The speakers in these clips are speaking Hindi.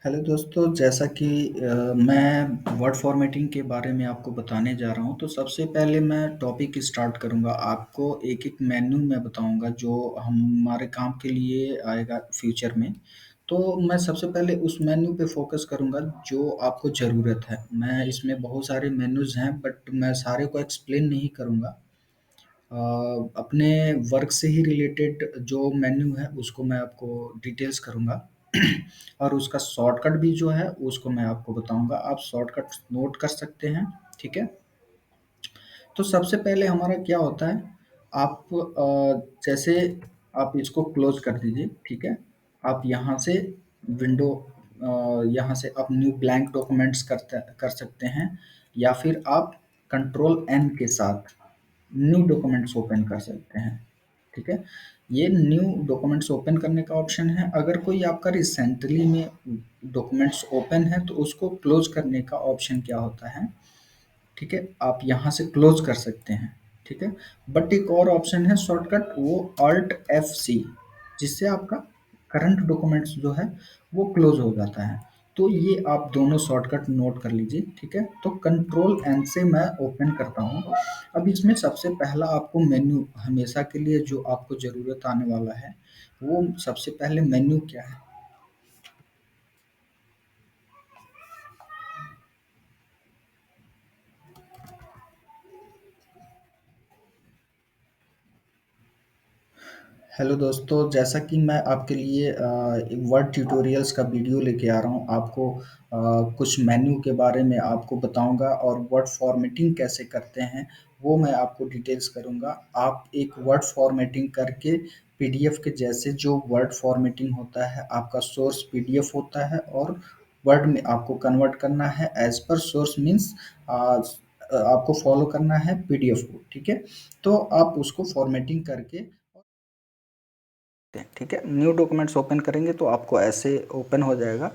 हेलो दोस्तों, जैसा कि मैं वर्ड फॉर्मेटिंग के बारे में आपको बताने जा रहा हूँ। तो सबसे पहले मैं टॉपिक स्टार्ट करूँगा। आपको एक-एक मेन्यू मैं बताऊँगा जो हमारे काम के लिए आएगा फ्यूचर में। तो मैं सबसे पहले उस मेन्यू पे फ़ोकस करूँगा जो आपको ज़रूरत है। मैं इसमें बहुत सारे मेन्यूज़ हैं बट मैं सारे को एक्सप्लेन नहीं करूँगा। अ, अपने वर्क से ही रिलेटेड जो मेन्यू है उसको मैं आपको डिटेल्स करूँगा और उसका शॉर्टकट भी जो है उसको मैं आपको बताऊँगा। आप शॉर्टकट नोट कर सकते हैं, ठीक है? तो सबसे पहले हमारा क्या होता है, आप जैसे आप इसको क्लोज़ कर दीजिए, ठीक है? आप यहाँ से विंडो यहाँ से आप न्यू ब्लैंक डॉक्यूमेंट्स कर सकते हैं या फिर आप कंट्रोल एन के साथ न्यू डॉक्यूमेंट्स ओपन कर सकते हैं, ठीक है? ये न्यू डॉक्यूमेंट्स ओपन करने का ऑप्शन है। अगर कोई आपका रिसेंटली में डॉक्यूमेंट्स ओपन है तो उसको क्लोज़ करने का ऑप्शन क्या होता है, ठीक है? आप यहाँ से क्लोज़ कर सकते हैं, ठीक है? बट एक और ऑप्शन है शॉर्टकट, वो ऑल्ट F-C, जिससे आपका करंट डॉक्यूमेंट्स जो है वो क्लोज़ हो जाता है। तो ये आप दोनों शॉर्टकट नोट कर लीजिए, ठीक है? तो कंट्रोल एन से मैं ओपन करता हूँ। अब इसमें सबसे पहला आपको मेन्यू हमेशा के लिए जो आपको ज़रूरत आने वाला है, वो सबसे पहले मेन्यू क्या है? हेलो दोस्तों, जैसा कि मैं आपके लिए एक वर्ड ट्यूटोरियल्स का वीडियो लेके आ रहा हूँ। आपको कुछ मेन्यू के बारे में आपको बताऊँगा और वर्ड फॉर्मेटिंग कैसे करते हैं, वो मैं आपको डिटेल्स करूँगा। आप एक वर्ड फॉर्मेटिंग करके पीडीएफ के जैसे जो वर्ड फॉर्मेटिंग होता है, आपका सोर्स पीडीएफ होता है और वर्ड में आपको कन्वर्ट करना है एज़ पर सोर्स मीन्स आपको फॉलो करना है पीडीएफ को, ठीक है? तो आप उसको फॉर्मेटिंग करके ठीक है, न्यू डॉक्यूमेंट्स ओपन करेंगे तो आपको ऐसे ओपन हो जाएगा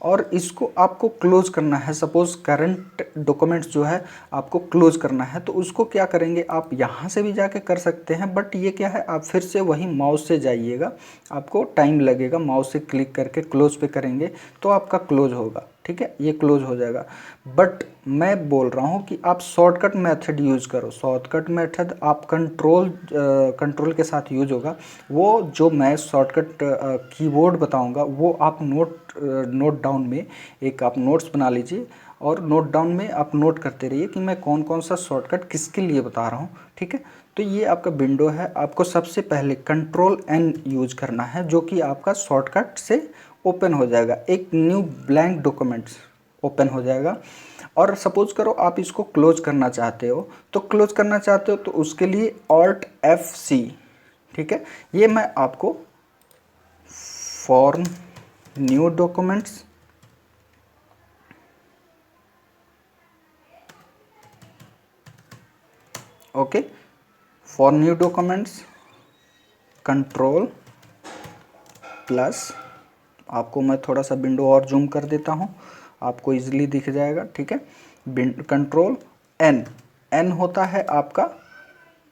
और इसको आपको क्लोज करना है। सपोज करंट डॉक्यूमेंट्स जो है आपको क्लोज करना है तो उसको क्या करेंगे, आप यहाँ से भी जाके कर सकते हैं बट ये क्या है, आप फिर से वही माउस से जाइएगा, आपको टाइम लगेगा। माउस से क्लिक करके क्लोज पे करेंगे तो आपका क्लोज होगा, ठीक है, ये क्लोज हो जाएगा। बट मैं बोल रहा हूँ कि आप शॉर्टकट मेथड यूज़ करो। शॉर्टकट मेथड आप कंट्रोल के साथ यूज होगा। वो जो मैं शॉर्टकट कीबोर्ड बताऊंगा वो आप नोट डाउन में एक आप नोट्स बना लीजिए और नोट डाउन में आप नोट करते रहिए कि मैं कौन कौन सा शॉर्टकट किसके लिए बता रहा हूँ, ठीक है? तो ये आपका विंडो है। आपको सबसे पहले कंट्रोल एन यूज करना है जो कि आपका शॉर्टकट से ओपन हो जाएगा, एक न्यू ब्लैंक डॉक्यूमेंट्स ओपन हो जाएगा। और सपोज करो आप इसको क्लोज करना चाहते हो, तो क्लोज करना चाहते हो तो उसके लिए ऑल्ट F-C, ठीक है? ये मैं आपको for new documents, okay, for new documents control plus, आपको मैं थोड़ा सा विंडो और जूम कर देता हूँ, आपको इजीली दिख जाएगा, ठीक है? कंट्रोल एन, एन होता है आपका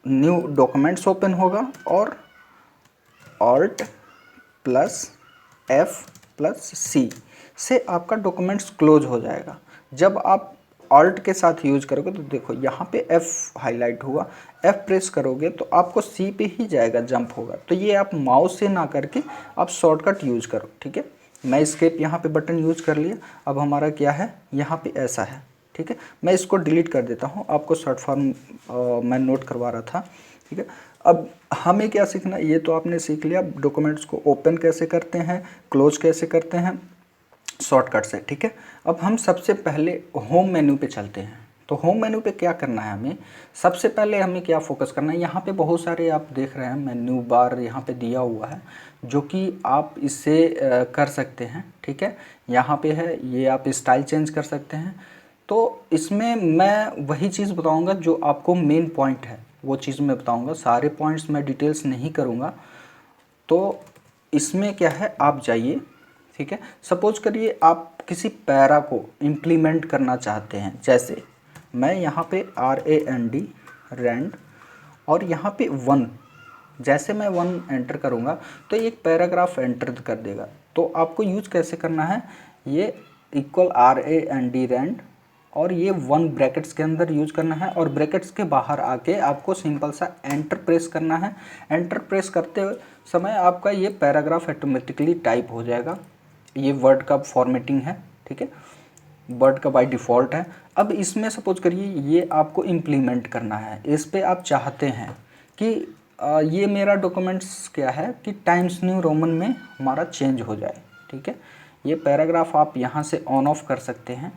न्यू डॉक्यूमेंट्स ओपन होगा और ऑल्ट प्लस एफ प्लस सी से आपका डॉक्यूमेंट्स क्लोज हो जाएगा। जब आप ऑल्ट के साथ यूज करोगे तो देखो यहाँ पे एफ हाईलाइट हुआ, एफ प्रेस करोगे तो आपको सी पे ही जाएगा, जंप होगा। तो ये आप माउस से ना करके आप शॉर्टकट यूज करो, ठीक है? मैं एस्केप यहाँ पे बटन यूज कर लिया। अब हमारा क्या है, यहाँ पे ऐसा है, ठीक है? मैं इसको डिलीट कर देता हूँ, आपको शॉर्ट फॉर्म मैं नोट करवा रहा था, ठीक है? अब हमें क्या सीखना, ये तो आपने सीख लिया डॉक्यूमेंट्स को ओपन कैसे करते हैं, क्लोज कैसे करते हैं शॉर्टकट से, ठीक है? अब हम सबसे पहले होम मेन्यू पे चलते हैं। तो होम मेन्यू पे क्या करना है, हमें सबसे पहले हमें क्या फोकस करना है, यहाँ पे बहुत सारे आप देख रहे हैं मेन्यू बार यहाँ पे दिया हुआ है जो कि आप इससे कर सकते हैं, ठीक है? यहाँ पे है, ये आप स्टाइल चेंज कर सकते हैं। तो इसमें मैं वही चीज़ बताऊंगा जो आपको मेन पॉइंट है, वो चीज़ मैं बताऊंगा। सारे पॉइंट्स मैं डिटेल्स नहीं करूंगा। तो इसमें क्या है, आप जाइए, ठीक है? सपोज करिए आप किसी पैरा को इम्प्लीमेंट करना चाहते हैं, जैसे मैं यहाँ पे RAND रैंड और यहाँ पे 1, जैसे मैं 1 एंटर करूँगा तो एक पैराग्राफ एंटर कर देगा। तो आपको यूज कैसे करना है, ये इक्वल RAND रैंड, और ये 1 ब्रैकेट्स के अंदर यूज करना है, और ब्रैकेट्स के बाहर आके आपको सिंपल सा एंटर प्रेस करना है। एंटर प्रेस करते समय आपका ये पैराग्राफ ऑटोमेटिकली टाइप हो जाएगा। ये वर्ड का फॉर्मेटिंग है, ठीक है, वर्ड का बाय डिफ़ॉल्ट है। अब इसमें सपोज करिए ये आपको इम्प्लीमेंट करना है, इस पे आप चाहते हैं कि ये मेरा डॉक्यूमेंट्स क्या है कि टाइम्स न्यू रोमन में हमारा चेंज हो जाए, ठीक है। ये पैराग्राफ आप यहाँ से ऑन ऑफ कर सकते हैं,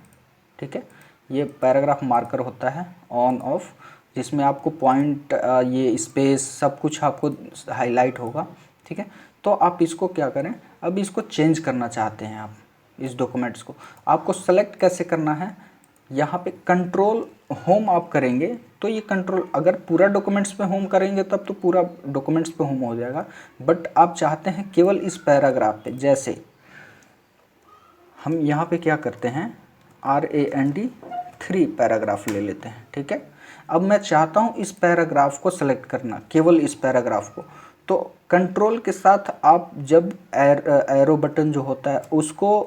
ठीक है। ये पैराग्राफ मार्कर होता है ऑन ऑफ, जिसमें आपको पॉइंट, ये स्पेस सब कुछ आपको हाईलाइट होगा, ठीक है। तो आप इसको क्या करें, अब इसको चेंज करना चाहते हैं आप इस डॉक्यूमेंट्स को, आपको सेलेक्ट कैसे करना है, यहाँ पे कंट्रोल होम आप करेंगे तो ये कंट्रोल, अगर पूरा डॉक्यूमेंट्स पे होम करेंगे तब तो पूरा डॉक्यूमेंट्स पे होम हो जाएगा, बट आप चाहते हैं केवल इस पैराग्राफ पे। जैसे हम यहाँ पे क्या करते हैं, RAND 3 पैराग्राफ ले लेते हैं, ठीक है। अब मैं चाहता हूँ इस पैराग्राफ को सेलेक्ट करना, केवल इस पैराग्राफ को, तो कंट्रोल के साथ आप जब एरो बटन जो होता है उसको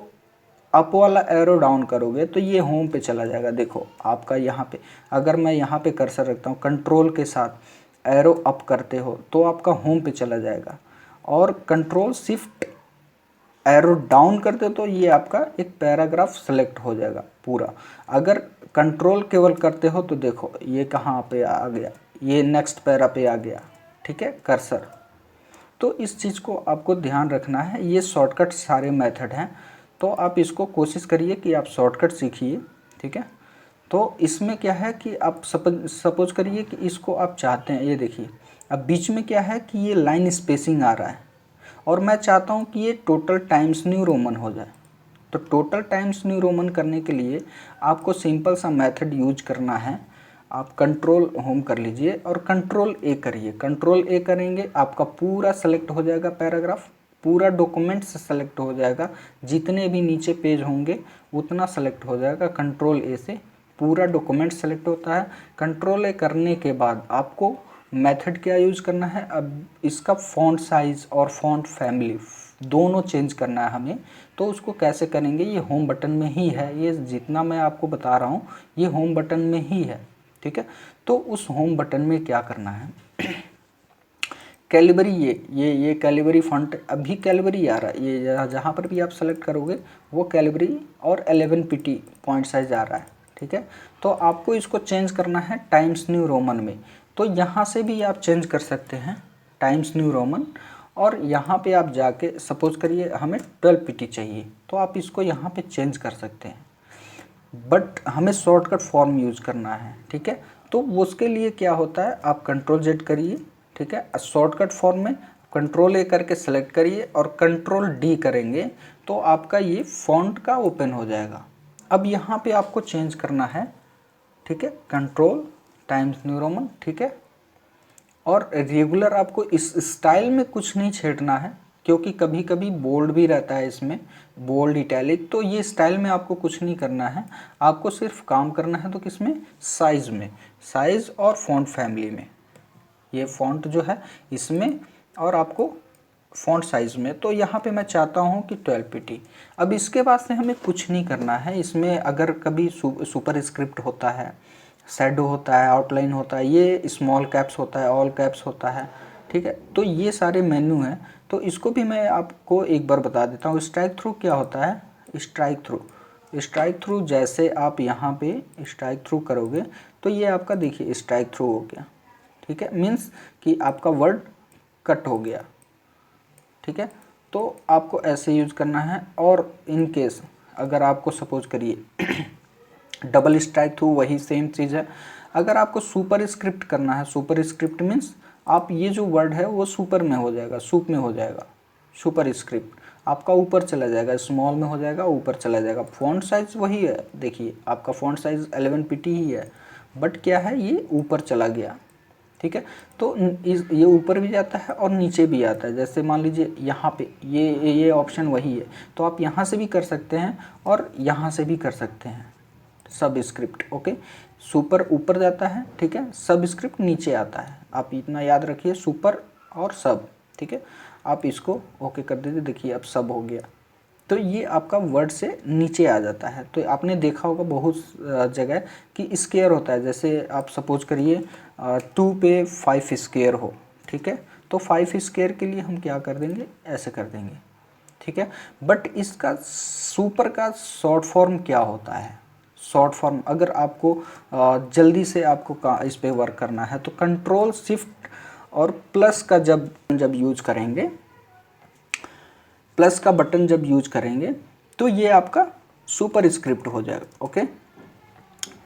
अप वाला एरो डाउन करोगे तो ये होम पे चला जाएगा। देखो आपका यहाँ पे, अगर मैं यहाँ पे कर्सर रखता हूँ, कंट्रोल के साथ एरो अप करते हो तो आपका होम पे चला जाएगा, और कंट्रोल शिफ्ट एरो डाउन करते तो ये आपका एक पैराग्राफ सेलेक्ट हो जाएगा पूरा। अगर कंट्रोल केवल करते हो तो देखो ये कहाँ पे आ गया, ये नेक्स्ट पैरा पे आ गया, ठीक है, कर्सर। तो इस चीज़ को आपको ध्यान रखना है। ये शॉर्टकट सारे मेथड हैं, तो आप इसको कोशिश करिए कि आप शॉर्टकट सीखिए, ठीक है। तो इसमें क्या है कि आप सपोज करिए कि इसको आप चाहते हैं, ये देखिए अब बीच में क्या है कि ये लाइन स्पेसिंग आ रहा है, और मैं चाहता हूँ कि ये टोटल टाइम्स न्यू रोमन हो जाए। तो टोटल टाइम्स न्यू रोमन करने के लिए आपको सिंपल सा मेथड यूज करना है। आप कंट्रोल होम कर लीजिए और कंट्रोल ए करिए। कंट्रोल ए करेंगे आपका पूरा सेलेक्ट हो जाएगा पैराग्राफ, पूरा डॉक्यूमेंट से सेलेक्ट हो जाएगा, जितने भी नीचे पेज होंगे उतना सेलेक्ट हो जाएगा। कंट्रोल ए से पूरा डॉक्यूमेंट सेलेक्ट होता है। कंट्रोल ए करने के बाद आपको मेथड क्या यूज़ करना है, अब इसका फ़ॉन्ट साइज़ और फ़ॉन्ट फैमिली दोनों चेंज करना है हमें। तो उसको कैसे करेंगे, ये होम बटन में ही है, ये जितना मैं आपको बता रहा हूँ ये होम बटन में ही है, ठीक है। तो उस होम बटन में क्या करना है, कैलिबरी, ये कैलिबरी फॉन्ट, अभी कैलिबरी आ रहा है, ये जहाँ पर भी आप सेलेक्ट करोगे वो कैलिबरी और 11 pt पॉइंट साइज आ रहा है, ठीक है। तो आपको इसको चेंज करना है टाइम्स न्यू रोमन में, तो यहाँ से भी आप चेंज कर सकते हैं टाइम्स न्यू रोमन, और यहाँ पे आप जाके सपोज करिए हमें 12 pt चाहिए तो आप इसको यहाँ पे चेंज कर सकते हैं, बट हमें शॉर्टकट फॉर्म यूज़ करना है, ठीक है। तो उसके लिए क्या होता है, आप कंट्रोल Z करिए, ठीक है, शॉर्टकट फॉर्म में कंट्रोल A करके सेलेक्ट करिए और कंट्रोल D करेंगे तो आपका ये फॉन्ट का ओपन हो जाएगा। अब यहाँ पे आपको चेंज करना है, ठीक है, कंट्रोल टाइम्स न्यू रोमन, ठीक है। और रेगुलर आपको इस स्टाइल में कुछ नहीं छेड़ना है, क्योंकि कभी कभी बोल्ड भी रहता है इसमें, बोल्ड इटैलिक, तो ये स्टाइल में आपको कुछ नहीं करना है। आपको सिर्फ काम करना है तो किसमें, साइज़ में, साइज़ और फॉन्ट फैमिली में, ये फॉन्ट जो है इसमें, और आपको फॉन्ट साइज़ में। तो यहाँ पे मैं चाहता हूँ कि 12 pt। अब इसके बाद से हमें कुछ नहीं करना है इसमें। अगर कभी सुपर स्क्रिप्ट होता है, शैडो होता है, आउटलाइन होता है, ये स्मॉल कैप्स होता है, ऑल कैप्स होता है, ठीक है। तो ये सारे मेन्यू हैं, तो इसको भी मैं आपको एक बार बता देता हूँ। स्ट्राइक थ्रू क्या होता है, स्ट्राइक थ्रू जैसे आप यहाँ पे स्ट्राइक थ्रू करोगे तो ये आपका देखिए स्ट्राइक थ्रू हो गया, ठीक है, मीन्स कि आपका वर्ड कट हो गया, ठीक है। तो आपको ऐसे यूज़ करना है। और इन केस अगर आपको सपोज करिए डबल स्ट्राइक थ्रू, वही सेम चीज़ है। अगर आपको सुपर स्क्रिप्ट करना है, सुपर स्क्रिप्ट मीन्स आप ये जो वर्ड है वो सुपर में हो जाएगा, सूप में हो जाएगा। सुपर स्क्रिप्ट आपका ऊपर चला जाएगा, स्मॉल में हो जाएगा, ऊपर चला जाएगा। फॉन्ट साइज़ वही है, देखिए आपका फॉन्ट साइज़ 11 pt ही है, बट क्या है ये ऊपर चला गया, ठीक है। तो ये ऊपर भी जाता है और नीचे भी आता है। जैसे मान लीजिए यहाँ पे ये ऑप्शन वही है, तो आप यहाँ से भी कर सकते हैं और यहाँ से भी कर सकते हैं। सब स्क्रिप्ट, ओके, सुपर ऊपर जाता है, ठीक है, सब स्क्रिप्ट नीचे आता है। आप इतना याद रखिए, सुपर और सब, ठीक है। आप इसको ओके कर दीजिए, देखिए अब सब हो गया। तो ये आपका वर्ड से नीचे आ जाता है। तो आपने देखा होगा बहुत जगह कि स्क्वायर होता है, जैसे आप सपोज करिए 2 पे 5 स्क्वायर हो, ठीक है, तो 5 स्क्वायर के लिए हम क्या कर देंगे, ऐसे कर देंगे, ठीक है। बट इसका सुपर का शॉर्ट फॉर्म क्या होता है, शॉर्ट फॉर्म अगर आपको जल्दी से आपको इस पे वर्क करना है तो कंट्रोल शिफ्ट और प्लस का जब यूज करेंगे, प्लस का बटन जब यूज करेंगे तो ये आपका सुपर स्क्रिप्ट हो जाएगा। ओके,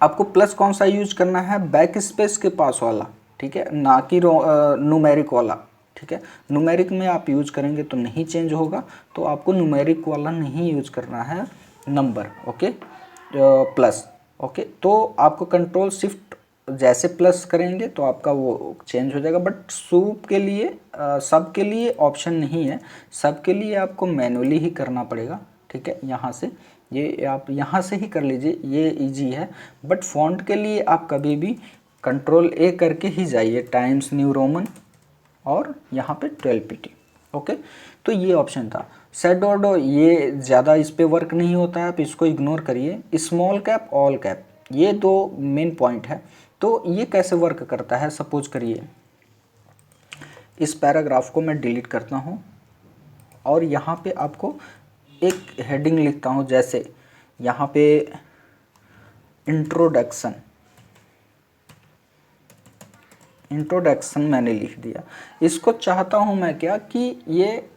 आपको प्लस कौन सा यूज करना है, बैक स्पेस के पास वाला, ठीक है, ना कि न्यूमेरिक वाला, ठीक है। न्यूमेरिक में आप यूज करेंगे तो नहीं चेंज होगा, तो आपको न्यूमेरिक वाला नहीं यूज करना है नंबर। Okay, plus. ओके, तो आपको कंट्रोल शिफ्ट जैसे प्लस करेंगे तो आपका वो चेंज हो जाएगा। बट सूप के लिए सब के लिए ऑप्शन नहीं है, सब के लिए आपको मैनुअली ही करना पड़ेगा, ठीक है। यहाँ से ये आप यहाँ से ही कर लीजिए, ये इजी है। बट फॉन्ट के लिए आप कभी भी कंट्रोल ए करके ही जाइए, टाइम्स न्यू रोमन और यहाँ पे 12 पीटी। ओके, तो ये ऑप्शन था। शैडो ये ज़्यादा इस पे वर्क नहीं होता है, आप इसको इग्नोर करिए। स्मॉल कैप, ऑल कैप, ये दो मेन पॉइंट है। तो ये कैसे वर्क करता है, सपोज करिए इस पैराग्राफ को मैं डिलीट करता हूँ और यहाँ पे आपको एक हेडिंग लिखता हूँ, जैसे यहाँ पे इंट्रोडक्शन मैंने लिख दिया। इसको चाहता हूँ मैं क्या कि ये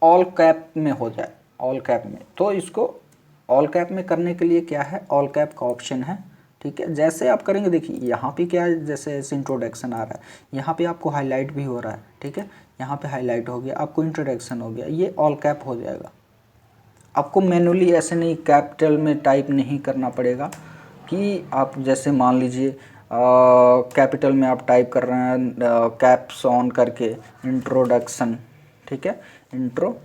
ऑल कैप में हो जाए, ऑल कैप में। तो इसको ऑल कैप में करने के लिए क्या है, ऑल कैप का ऑप्शन है, ठीक है। जैसे आप करेंगे, देखिए यहाँ पे क्या है, जैसे इंट्रोडक्शन आ रहा है, यहाँ पे आपको हाईलाइट भी हो रहा है, ठीक है, यहाँ पे हाईलाइट हो गया, आपको इंट्रोडक्शन हो गया, ये ऑल कैप हो जाएगा। आपको मैनुअली ऐसे नहीं कैपिटल में टाइप नहीं करना पड़ेगा कि आप जैसे मान लीजिए कैपिटल में आप टाइप कर रहे हैं कैप्स ऑन करके इंट्रोडक्शन, ठीक है, इंट्रो,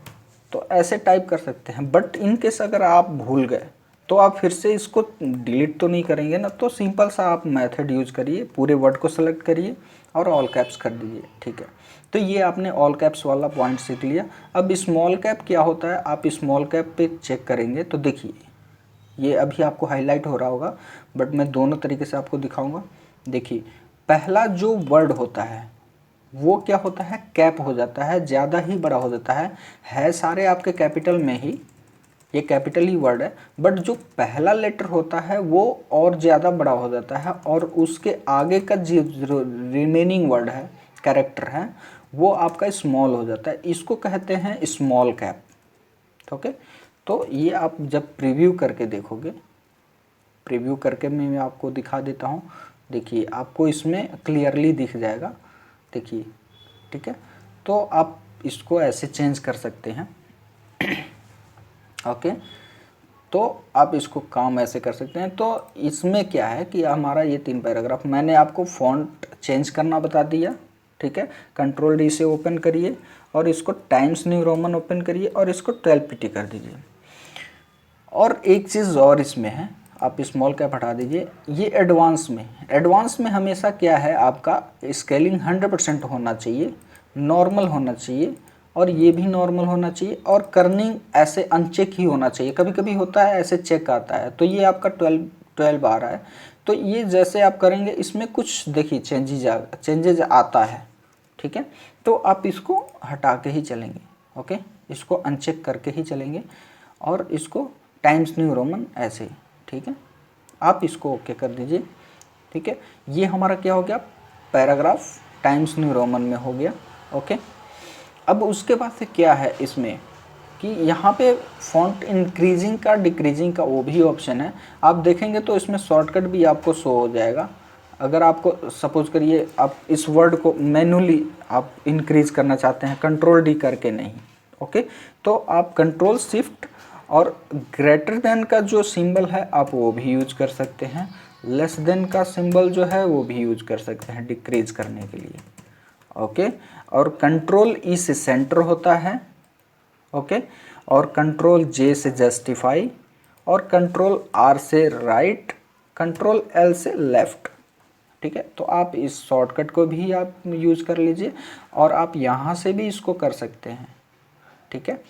तो ऐसे टाइप कर सकते हैं। बट इन केस अगर आप भूल गए तो आप फिर से इसको डिलीट तो नहीं करेंगे ना, तो सिंपल सा आप मेथड यूज करिए, पूरे वर्ड को सेलेक्ट करिए और ऑल कैप्स कर दीजिए, ठीक है। तो ये आपने ऑल कैप्स वाला पॉइंट सीख लिया। अब स्मॉल कैप क्या होता है, आप स्मॉल कैप पे चेक करेंगे तो देखिए ये अभी आपको हाईलाइट हो रहा होगा, बट मैं दोनों तरीके से आपको दिखाऊंगा। देखिए पहला जो वर्ड होता है वो क्या होता है, कैप हो जाता है, ज़्यादा ही बड़ा हो जाता है सारे आपके कैपिटल में ही, ये कैपिटल ही वर्ड है, बट जो पहला लेटर होता है वो और ज़्यादा बड़ा हो जाता है और उसके आगे का जो रिमेनिंग वर्ड है, कैरेक्टर है, वो आपका स्मॉल हो जाता है। इसको कहते हैं स्मॉल कैप। ओके, तो ये आप जब प्रीव्यू करके देखोगे, प्रीव्यू करके मैं आपको दिखा देता हूँ, देखिए आपको इसमें क्लियरली दिख जाएगा, देखिए, ठीक है। तो आप इसको ऐसे चेंज कर सकते हैं। ओके, तो आप इसको काम ऐसे कर सकते हैं। तो इसमें क्या है कि हमारा ये 3 पैराग्राफ मैंने आपको फॉन्ट चेंज करना बता दिया, ठीक है। कंट्रोल डी से ओपन करिए और इसको टाइम्स न्यू रोमन ओपन करिए और इसको 12 पीटी कर दीजिए। और एक चीज़ और इसमें है, आप स्मॉल कैप हटा दीजिए, ये एडवांस में हमेशा क्या है, आपका स्केलिंग 100% होना चाहिए, नॉर्मल होना चाहिए और ये भी नॉर्मल होना चाहिए और कर्निंग ऐसे अनचेक ही होना चाहिए। कभी कभी होता है ऐसे चेक आता है, तो ये आपका 12 आ रहा है, तो ये जैसे आप करेंगे इसमें कुछ देखिए चेंजेज आता है, ठीक है। तो आप इसको हटा के ही चलेंगे, ओके, इसको अनचेक करके ही चलेंगे और इसको टाइम्स न्यू रोमन ऐसे, ठीक है, आप इसको ओके कर दीजिए, ठीक है। ये हमारा क्या हो गया, पैराग्राफ टाइम्स न्यू रोमन में हो गया, ओके। अब उसके बाद से क्या है इसमें कि यहाँ पे फॉन्ट इंक्रीजिंग का डिक्रीजिंग का वो भी ऑप्शन है, आप देखेंगे तो इसमें शॉर्टकट भी आपको शो हो जाएगा। अगर आपको सपोज करिए आप इस वर्ड को मैनुअली आप इंक्रीज करना चाहते हैं, कंट्रोल डी करके नहीं, ओके, तो आप कंट्रोल शिफ्ट और ग्रेटर देन का जो सिंबल है आप वो भी यूज कर सकते हैं, लेस देन का सिंबल जो है वो भी यूज कर सकते हैं डिक्रीज करने के लिए, ओके। और कंट्रोल ई से सेंटर होता है, ओके, और कंट्रोल जे से जस्टिफाई और कंट्रोल आर से राइट, कंट्रोल एल से लेफ्ट, ठीक है। तो आप इस शॉर्टकट को भी आप यूज कर लीजिए और आप यहाँ से भी इसको कर सकते हैं, ठीक है।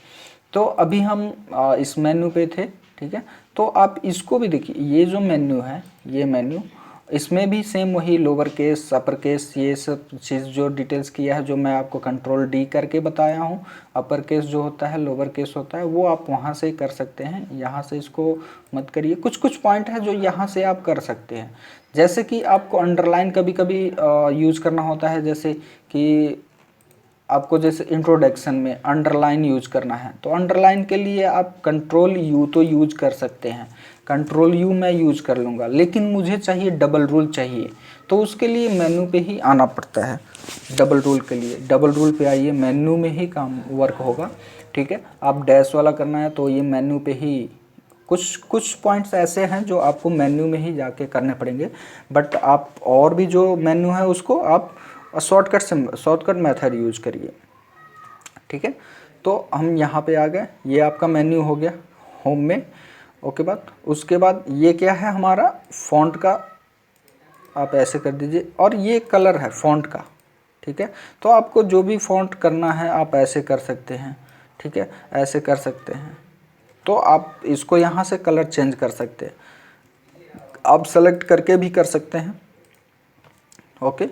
तो अभी हम इस मेन्यू पे थे, ठीक है। तो आप इसको भी देखिए, ये जो मेन्यू है, ये मेन्यू, इसमें भी सेम वही लोअर केस, अपर केस, ये सब चीज़ जो डिटेल्स किया है, जो मैं आपको कंट्रोल डी करके बताया हूँ। अपर केस जो होता है, लोअर केस होता है, वो आप वहाँ से कर सकते हैं, यहाँ से इसको मत करिए। कुछ कुछ पॉइंट है जो यहाँ से आप कर सकते हैं, जैसे कि आपको अंडरलाइन कभी कभी यूज़ करना होता है, जैसे कि आपको जैसे इंट्रोडक्शन में अंडरलाइन यूज करना है, तो अंडरलाइन के लिए आप कंट्रोल यू तो यूज कर सकते हैं, कंट्रोल यू मैं यूज कर लूँगा, लेकिन मुझे चाहिए डबल रूल चाहिए, तो उसके लिए मेन्यू पे ही आना पड़ता है। डबल रूल के लिए डबल रूल पे आइए, मेन्यू में ही काम वर्क होगा, ठीक है। आप डैश वाला करना है तो ये मेन्यू पे ही, कुछ कुछ पॉइंट्स ऐसे हैं जो आपको मेन्यू में ही जाके करने पड़ेंगे, बट आप और भी जो मेन्यू है उसको आप शॉर्टकट मेथड यूज करिए, ठीक है। तो हम यहाँ पे आ गए, ये आपका मेन्यू हो गया होम में। ओके उसके बाद ये क्या है हमारा फ़ॉन्ट का, आप ऐसे कर दीजिए, और ये कलर है फ़ॉन्ट का, ठीक है। तो आपको जो भी फ़ॉन्ट करना है आप ऐसे कर सकते हैं, ठीक है, ऐसे कर सकते हैं। तो आप इसको यहाँ से कलर चेंज कर सकते हैं, आप सेलेक्ट करके भी कर सकते हैं। ओके,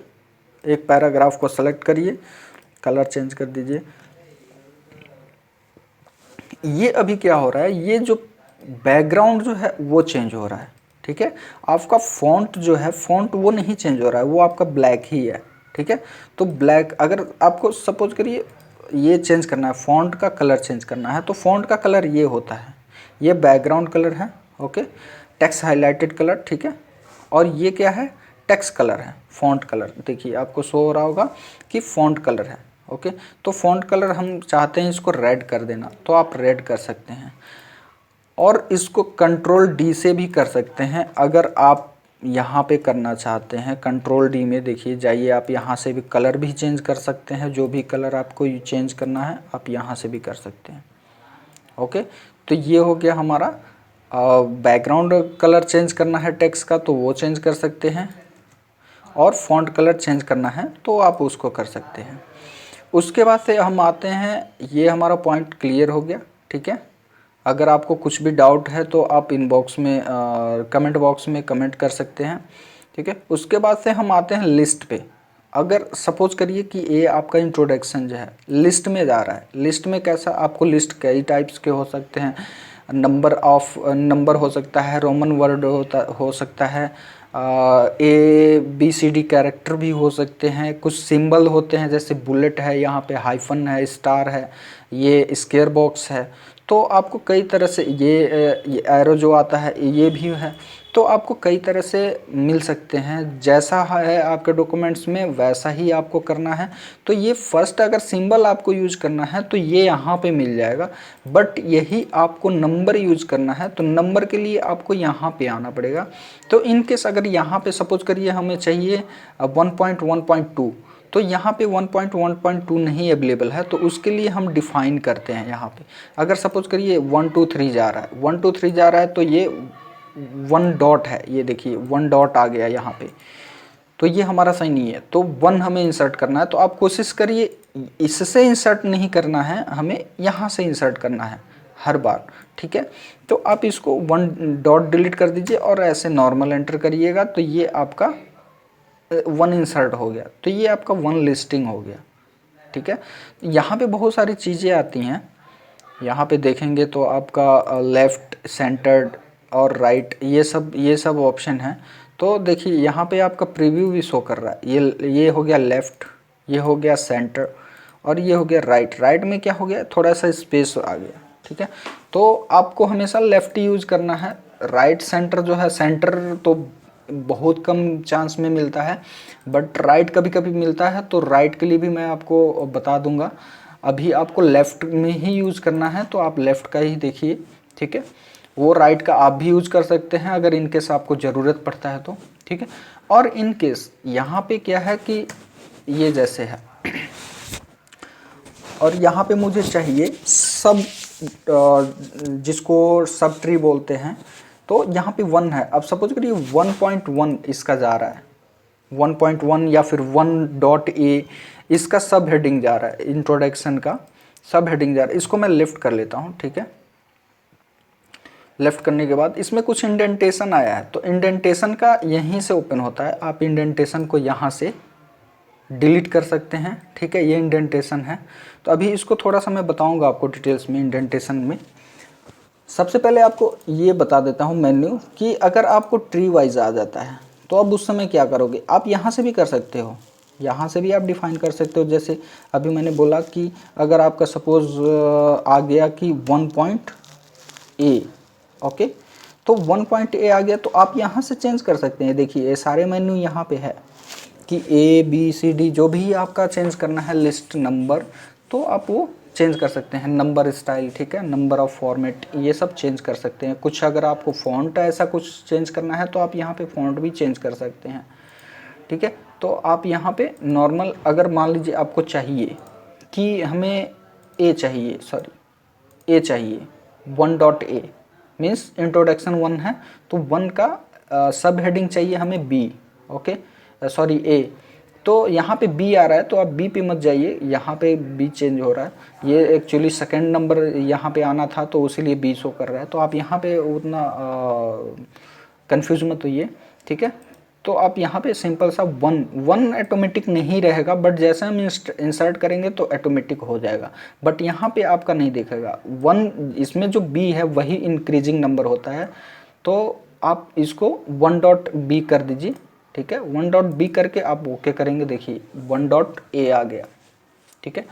एक पैराग्राफ को सेलेक्ट करिए, कलर चेंज कर दीजिए। ये अभी क्या हो रहा है, ये जो बैकग्राउंड जो है वो चेंज हो रहा है, ठीक है। आपका फ़ॉन्ट जो है, फ़ॉन्ट वो नहीं चेंज हो रहा है, वो आपका ब्लैक ही है, ठीक है। तो ब्लैक, अगर आपको सपोज करिए ये चेंज करना है, फ़ॉन्ट का कलर चेंज करना है, तो फ़ॉन्ट का कलर ये होता है, ये बैकग्राउंड कलर है, ओके, टेक्स्ट हाईलाइटेड कलर, ठीक है। और ये क्या है, टेक्स्ट कलर है, फ़ॉन्ट कलर, देखिए आपको शो हो रहा होगा कि फ़ॉन्ट कलर है, ओके। तो फ़ॉन्ट कलर हम चाहते हैं इसको रेड कर देना, तो आप रेड कर सकते हैं, और इसको कंट्रोल डी से भी कर सकते हैं। अगर आप यहाँ पे करना चाहते हैं, कंट्रोल डी में देखिए जाइए, आप यहाँ से भी कलर भी चेंज कर सकते हैं, जो भी कलर आपको चेंज करना है आप यहाँ से भी कर सकते हैं, ओके। तो ये हो गया हमारा बैकग्राउंड कलर चेंज करना है टेक्स्ट का, तो वो चेंज कर सकते हैं, और फॉन्ट कलर चेंज करना है तो आप उसको कर सकते हैं। उसके बाद से हम आते हैं, ये हमारा पॉइंट क्लियर हो गया, ठीक है। अगर आपको कुछ भी डाउट है तो आप इनबॉक्स में कमेंट बॉक्स में कमेंट कर सकते हैं, ठीक है। उसके बाद से हम आते हैं लिस्ट पे। अगर सपोज करिए कि ये आपका इंट्रोडक्शन जो है लिस्ट में जा रहा है, लिस्ट में कैसा, आपको लिस्ट कई टाइप्स के हो सकते हैं, नंबर हो सकता है, रोमन वर्ड हो सकता है, ABCD कैरेक्टर भी हो सकते हैं, कुछ सिंबल होते हैं जैसे बुलेट है, यहाँ पे हाइफन है, स्टार है, ये स्क्वायर बॉक्स है। तो आपको कई तरह से ये एरो जो आता है ये भी है, तो आपको कई तरह से मिल सकते हैं, जैसा है आपके डॉक्यूमेंट्स में वैसा ही आपको करना है। तो ये फर्स्ट अगर सिंबल आपको यूज करना है तो ये यहाँ पे मिल जाएगा, बट यही आपको नंबर यूज करना है तो नंबर के लिए आपको यहाँ पे आना पड़ेगा। तो इन केस अगर यहाँ पे सपोज करिए हमें चाहिए 1.1.2, तो यहाँ पे 1.1.2 नहीं अवेलेबल है, तो उसके लिए हम डिफाइन करते हैं यहाँ पे। अगर सपोज करिए 1 2 3 जा रहा है, 1 2 3 जा रहा है, तो ये 1 डॉट है, ये देखिए 1 डॉट आ गया यहाँ पे, तो ये हमारा सही नहीं है, तो 1 हमें इंसर्ट करना है। तो आप कोशिश करिए इससे इंसर्ट नहीं करना है, हमें यहाँ से इंसर्ट करना है हर बार, ठीक है। तो आप इसको 1 डॉट डिलीट कर दीजिए और ऐसे नॉर्मल एंटर करिएगा, तो ये आपका 1 इंसर्ट हो गया, तो ये आपका 1 लिस्टिंग हो गया, ठीक है। यहाँ पे बहुत सारी चीज़ें आती हैं, यहाँ पे देखेंगे तो आपका लेफ़्ट, सेंटर्ड और राइट, ये सब ऑप्शन हैं। तो देखिए यहाँ पे आपका प्रीव्यू भी शो कर रहा है, ये हो गया लेफ़्ट, ये हो गया सेंटर, और ये हो गया राइट। राइट में क्या हो गया, थोड़ा सा स्पेस आ गया, ठीक है। तो आपको हमेशा लेफ़्ट यूज करना है, राइट सेंटर जो है, सेंटर तो बहुत कम चांस में मिलता है, बट राइट कभी कभी मिलता है, तो राइट के लिए भी मैं आपको बता दूंगा। अभी आपको लेफ़्ट में ही यूज़ करना है, तो आप लेफ़्ट का ही देखिए, ठीक है। वो राइट का आप भी यूज़ कर सकते हैं अगर इन केस आपको ज़रूरत पड़ता है तो, ठीक है। और इन केस यहाँ पे क्या है कि ये जैसे है, और यहाँ पे मुझे चाहिए सब, जिसको सब ट्री बोलते हैं, तो यहाँ पे 1 है। अब सपोज करिए 1.1 इसका जा रहा है, 1.1 या फिर 1.a इसका सब हेडिंग जा रहा है इंट्रोडक्शन का, सब हेडिंग जा रहा है, इसको मैं लेफ्ट कर लेता हूँ, ठीक है। लेफ्ट करने के बाद इसमें कुछ इंडेंटेशन आया है, तो इंडेंटेशन का यहीं से ओपन होता है, आप इंडेंटेशन को यहाँ से डिलीट कर सकते हैं, ठीक है। ये इंडेंटेशन है, तो अभी इसको थोड़ा सा मैं बताऊंगा आपको डिटेल्स में इंडेंटेशन में। सबसे पहले आपको ये बता देता हूँ मेन्यू कि अगर आपको ट्री वाइज आ जाता है तो अब उस समय क्या करोगे, आप यहाँ से भी कर सकते हो, यहाँ से भी आप डिफाइन कर सकते हो। जैसे अभी मैंने बोला कि अगर आपका सपोज आ गया कि 1 पॉइंट ए, ओके, तो 1 पॉइंट ए आ गया तो आप यहाँ से चेंज कर सकते हैं। देखिए ये सारे मेन्यू यहाँ पे है कि ए बी सी डी जो भी आपका चेंज करना है, लिस्ट नंबर, तो आप वो चेंज कर सकते हैं। नंबर स्टाइल, ठीक है, नंबर ऑफ फॉर्मेट, ये सब चेंज कर सकते हैं। कुछ अगर आपको फ़ॉन्ट ऐसा कुछ चेंज करना है तो आप यहाँ पे फ़ॉन्ट भी चेंज कर सकते हैं, ठीक है। तो आप यहाँ पे नॉर्मल, अगर मान लीजिए आपको चाहिए कि हमें ए चाहिए, सॉरी ए चाहिए 1.a मीन्स इंट्रोडक्शन 1 है, तो 1 का सब हेडिंग चाहिए हमें बी, ओके, सॉरी ए, तो यहाँ पे बी आ रहा है तो आप बी पे मत जाइए, यहाँ पे बी चेंज हो रहा है। ये एक्चुअली सेकंड नंबर यहाँ पे आना था तो उसीलिए बी शो कर रहा है, तो आप यहाँ पे उतना कंफ्यूज मत होइए, ठीक है। तो आप यहाँ पे सिंपल सा 1 ऑटोमेटिक नहीं रहेगा, बट जैसे हम इंसर्ट करेंगे तो ऑटोमेटिक हो जाएगा, बट यहाँ पे आपका नहीं देखेगा 1। इसमें जो बी है वही इंक्रीजिंग नंबर होता है, तो आप इसको 1.b कर दीजिए, ठीक है। 1.b करके आप ओके करेंगे, देखिए 1.a आ गया, ठीक है।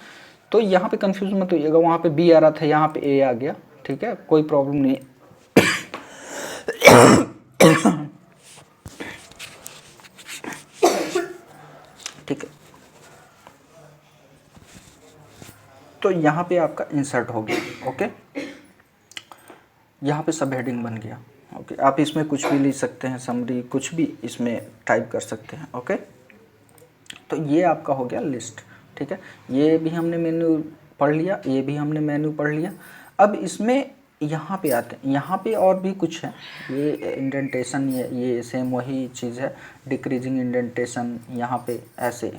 तो यहाँ पे कंफ्यूज मत होइएगा, वहाँ पे बी आ रहा था, यहाँ पे ए आ गया, ठीक है, कोई प्रॉब्लम नहीं। ठीक है, तो यहाँ पे आपका इंसर्ट हो गया, ओके। यहाँ पे सब हेडिंग बन गया, ओके। आप इसमें कुछ भी लिख सकते हैं, समरी कुछ भी इसमें टाइप कर सकते हैं, ओके। तो ये आपका हो गया लिस्ट, ठीक है। ये भी हमने मेन्यू पढ़ लिया, ये भी हमने मेन्यू पढ़ लिया। अब इसमें यहाँ पे आते हैं, यहाँ पे और भी कुछ है, ये इंडेंटेशन, ये सेम वही चीज़ है, डिक्रीजिंग इंडेंटेशन। यहाँ पे ऐसे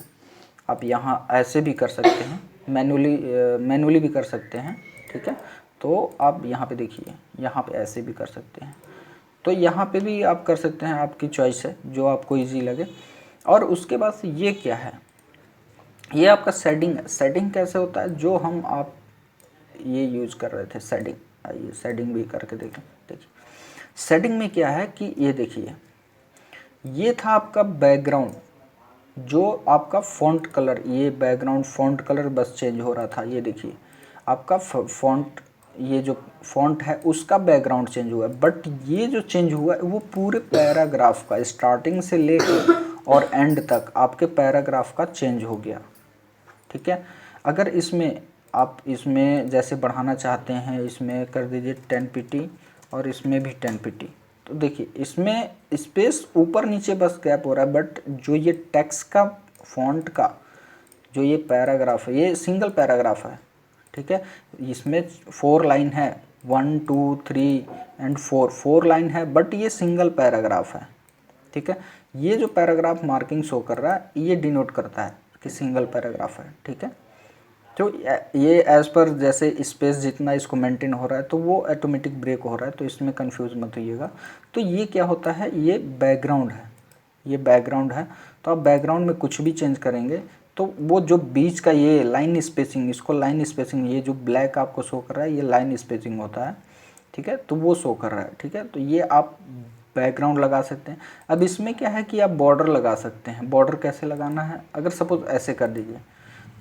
आप यहाँ ऐसे भी कर सकते हैं, मैनुअली भी कर सकते हैं, ठीक है। तो आप यहाँ पे देखिए, यहाँ पे ऐसे भी कर सकते हैं, तो यहाँ पे भी आप कर सकते हैं, आपकी चॉइस है जो आपको इजी लगे। और उसके बाद ये क्या है, ये आपका सेटिंग है। सेटिंग कैसे होता है, जो हम आप ये यूज़ कर रहे थे सेटिंग, आइए सेटिंग भी करके देखें। देखिए सेटिंग में क्या है कि ये देखिए, ये था आपका बैकग्राउंड, जो आपका फ़ॉन्ट कलर, ये बैकग्राउंड फ़ॉन्ट कलर बस चेंज हो रहा था। ये देखिए आपका फ़ॉन्ट, ये जो फ़ॉन्ट है उसका बैकग्राउंड चेंज हुआ है, बट ये जो चेंज हुआ है वो पूरे पैराग्राफ का, स्टार्टिंग से लेकर और एंड तक आपके पैराग्राफ का चेंज हो गया, ठीक है। अगर इसमें आप इसमें जैसे बढ़ाना चाहते हैं, इसमें कर दीजिए 10 pt और इसमें भी 10 pt, तो देखिए इसमें स्पेस ऊपर नीचे बस गैप हो रहा है, बट जो ये टेक्स्ट का फॉन्ट का जो ये पैराग्राफ है, ये सिंगल पैराग्राफ है, ठीक है। इसमें 4 लाइन है, 1 2 3 एंड 4 लाइन है, बट ये सिंगल पैराग्राफ है, ठीक है। ये जो पैराग्राफ मार्किंग शो कर रहा है ये डिनोट करता है कि सिंगल पैराग्राफ है, ठीक है। तो ये एज़ पर जैसे स्पेस जितना इसको मेंटेन हो रहा है तो वो ऑटोमेटिक ब्रेक हो रहा है, तो इसमें कंफ्यूज मत होइएगा। तो ये क्या होता है, ये बैकग्राउंड है, ये बैकग्राउंड है। तो आप बैकग्राउंड में कुछ भी चेंज करेंगे तो वो जो बीच का ये लाइन स्पेसिंग, इसको लाइन स्पेसिंग, ये जो ब्लैक आपको शो कर रहा है ये लाइन स्पेसिंग होता है, ठीक है, तो वो शो कर रहा है, ठीक है। तो ये आप बैकग्राउंड लगा सकते हैं। अब इसमें क्या है कि आप बॉर्डर लगा सकते हैं। बॉर्डर कैसे लगाना है, अगर सपोज ऐसे कर दीजिए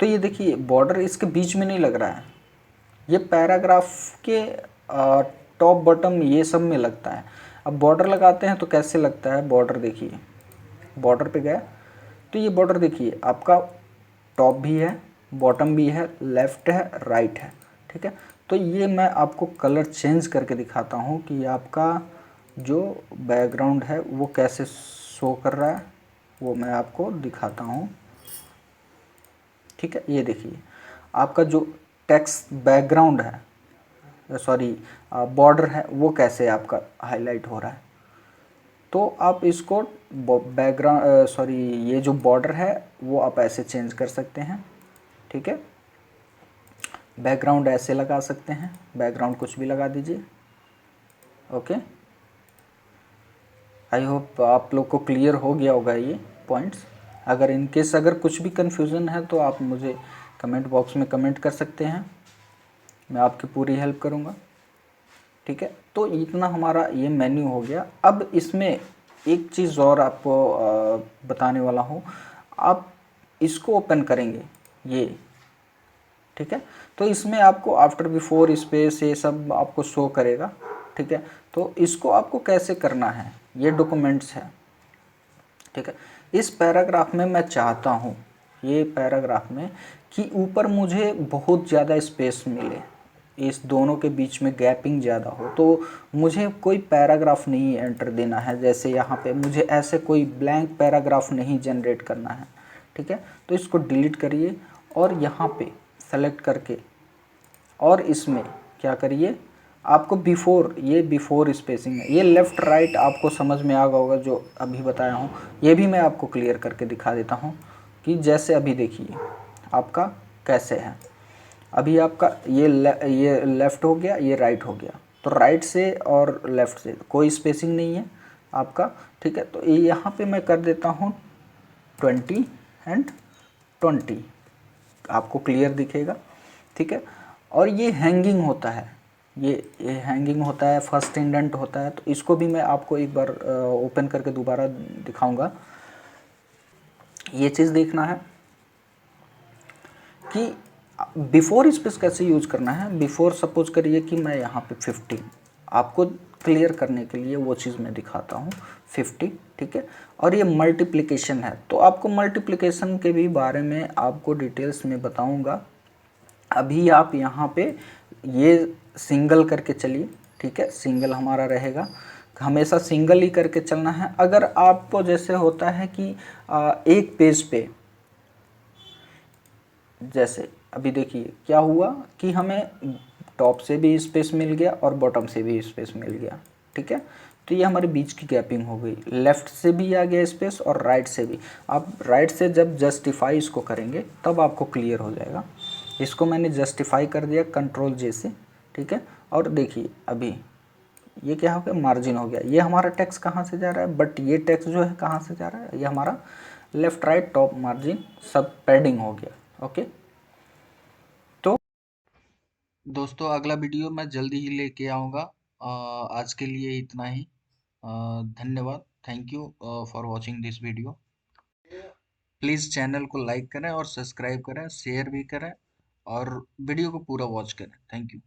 तो ये देखिए बॉर्डर इसके बीच में नहीं लग रहा है, ये पैराग्राफ के टॉप बॉटम ये सब में लगता है। अब बॉर्डर लगाते हैं तो कैसे लगता है, बॉर्डर देखिए, बॉर्डर पे गया तो ये बॉर्डर देखिए आपका टॉप भी है, बॉटम भी है, लेफ़्ट है, राइट है, ठीक है। तो ये मैं आपको कलर चेंज करके दिखाता हूँ कि आपका जो बैकग्राउंड है वो कैसे शो कर रहा है, वो मैं आपको दिखाता हूँ, ठीक है। ये देखिए आपका जो टेक्स्ट बैकग्राउंड है, सॉरी बॉर्डर है, वो कैसे आपका हाईलाइट हो रहा है। तो आप इसको बैकग्राउंड, सॉरी ये जो बॉर्डर है वो आप ऐसे चेंज कर सकते हैं, ठीक है। बैकग्राउंड ऐसे लगा सकते हैं, बैकग्राउंड कुछ भी लगा दीजिए। ओके, आई होप आप लोग को क्लियर हो गया होगा ये पॉइंट्स। अगर इन केस अगर कुछ भी कन्फ्यूज़न है तो आप मुझे कमेंट बॉक्स में कमेंट कर सकते हैं, मैं आपकी पूरी हेल्प करूँगा। ठीक है, तो इतना हमारा ये मेन्यू हो गया। अब इसमें एक चीज़ और आपको बताने वाला हूँ। आप इसको ओपन करेंगे ये, ठीक है, तो इसमें आपको आफ्टर बिफोर स्पेस ये सब आपको शो करेगा। ठीक है, तो इसको आपको कैसे करना है, ये डॉक्यूमेंट्स है। ठीक है, इस पैराग्राफ में मैं चाहता हूँ ये पैराग्राफ में कि ऊपर मुझे बहुत ज़्यादा स्पेस मिले, इस दोनों के बीच में गैपिंग ज़्यादा हो। तो मुझे कोई पैराग्राफ नहीं एंटर देना है, जैसे यहाँ पे मुझे ऐसे कोई ब्लैंक पैराग्राफ नहीं जनरेट करना है। ठीक है, तो इसको डिलीट करिए और यहाँ पे सेलेक्ट करके और इसमें क्या करिए, आपको बिफोर, ये बिफोर स्पेसिंग है, ये लेफ़्ट राइट आपको समझ में आ गया होगा जो अभी बताया हूँ। ये भी मैं आपको क्लियर करके दिखा देता हूँ कि जैसे अभी देखिए आपका कैसे है। अभी आपका ये लेफ़्ट हो गया, ये राइट हो गया, तो राइट से और लेफ़्ट से कोई स्पेसिंग नहीं है आपका। ठीक है, तो ये यहाँ पे मैं कर देता हूँ 20 एंड 20, आपको क्लियर दिखेगा। ठीक है, और ये हैंगिंग होता है, ये हैंगिंग होता है, फर्स्ट इंडेंट होता है। तो इसको भी मैं आपको एक बार ओपन करके दोबारा दिखाऊंगा। ये चीज़ देखना है कि बिफोर स्पेस कैसे यूज करना है। बिफोर सपोज करिए कि मैं यहाँ पे 50, आपको क्लियर करने के लिए वो चीज़ मैं दिखाता हूँ 50। ठीक है, और ये मल्टीप्लिकेशन है, तो आपको मल्टीप्लिकेशन के भी बारे में आपको डिटेल्स में बताऊँगा। अभी आप यहाँ पे ये सिंगल करके चलिए। ठीक है, सिंगल हमारा रहेगा, हमेशा सिंगल ही करके चलना है। अगर आपको जैसे होता है कि एक पेज पे, जैसे अभी देखिए क्या हुआ कि हमें टॉप से भी स्पेस मिल गया और बॉटम से भी स्पेस मिल गया। ठीक है, तो ये हमारे बीच की गैपिंग हो गई, लेफ़्ट से भी आ गया स्पेस और राइट से भी। आप राइट से जब जस्टिफाई इसको करेंगे तब आपको क्लियर हो जाएगा। इसको मैंने जस्टिफाई कर दिया कंट्रोल जे से। ठीक है, और देखिए अभी ये क्या हो गया, मार्जिन हो गया। ये हमारा टैक्स कहाँ से जा रहा है, बट ये टैक्स जो है कहाँ से जा रहा है, ये हमारा लेफ़्ट राइट टॉप मार्जिन सब पैडिंग हो गया। ओके, तो दोस्तों अगला वीडियो मैं जल्दी ही लेके आऊँगा। आज के लिए इतना ही। धन्यवाद, thank you for watching this video. Please channel को लाइक करें और सब्सक्राइब करें, शेयर भी करें और वीडियो को पूरा वॉच करें। Thank you.